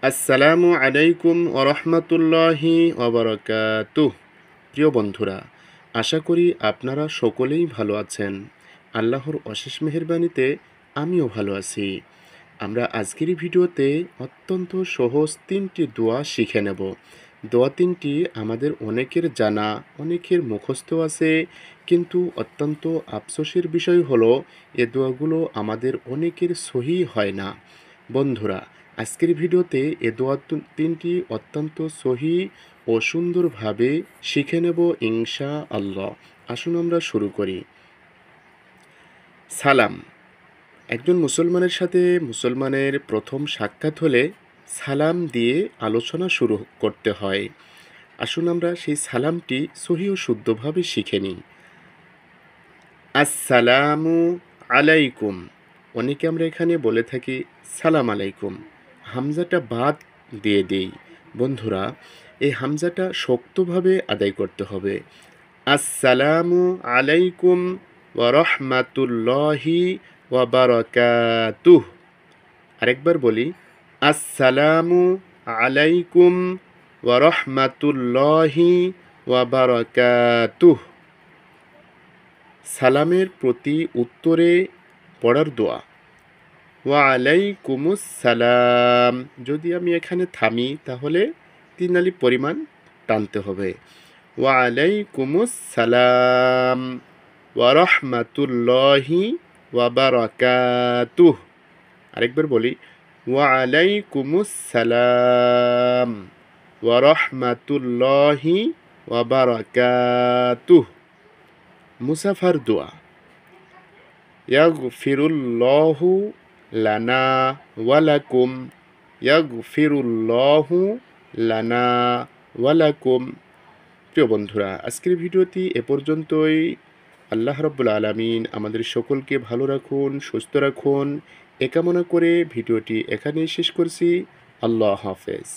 আসসালামু আলাইকুম ওরহমতুল্লাহি ওবরকাতুহ। প্রিয় বন্ধুরা, আশা করি আপনারা সকলেই ভালো আছেন। আল্লাহর অশেষ মেহেরবানিতে আমিও ভালো আছি। আমরা আজকের ভিডিওতে অত্যন্ত সহজ 3টি দোয়া শিখে নেব। দোয়া 3টি আমাদের অনেকের জানা, অনেকের মুখস্থ আছে, কিন্তু অত্যন্ত আফসোসের বিষয় হলো এ দোয়াগুলো আমাদের অনেকের সহি হয় না। বন্ধুরা, আজকের ভিডিওতে এ দোয়া 3টি অত্যন্ত সহি ও সুন্দরভাবে শিখে নেব ইনশা আল্লাহ। আসুন আমরা শুরু করি। সালাম। একজন মুসলমানের সাথে মুসলমানের প্রথম সাক্ষাৎ হলে সালাম দিয়ে আলোচনা শুরু করতে হয়। আসুন আমরা সেই সালামটি সহি ও শুদ্ধভাবে শিখে নিই। আসসালামু আলাইকুম। অনেকে আমরা এখানে বলে থাকি সালাম আলাইকুম, হামজাটা বাদ দিয়ে দেই। বন্ধুরা, এই হামজাটা শক্তভাবে আদায় করতে হবে। আসসালামু আলাইকুম ওয়া রাহমাতুল্লাহি ওয়া বারাকাতুহ। আরেকবার বলি, আসসালামু আলাইকুম ওয়া রাহমাতুল্লাহি ওয়া বারাকাতুহ। সালামের প্রতি উত্তরে পড়ার দোয়া, ওয়া আলাইকুমুস সালাম। যদি আমি এখানে থামি তাহলে 3 আলিফ পরিমাণ টানতে হবে। ওয়া আলাইকুমুস সালাম ওয়া রাহমাতুল্লাহি ওয়া বারাকাতুহ। আরেকবার বলি, ওয়া আলাইকুমুস সালাম ওয়া রাহমাতুল্লাহি ওয়া বারাকাতুহ। মুসাফার দোয়া, ইয়াগফিরুল্লাহু লানা ওয়া লাকুম, ইয়াগফিরুল্লাহু লানা ওয়া লাকুম। প্রিয় বন্ধুরা, আজকের ভিডিওটি এ পর্যন্তই। আল্লাহ রাব্বুল আলামিন আমাদের সকলকে ভালো রাখুন, সুস্থ রাখুন এ কামনা করে ভিডিওটি এখানেই শেষ করছি। আল্লাহ হাফেজ।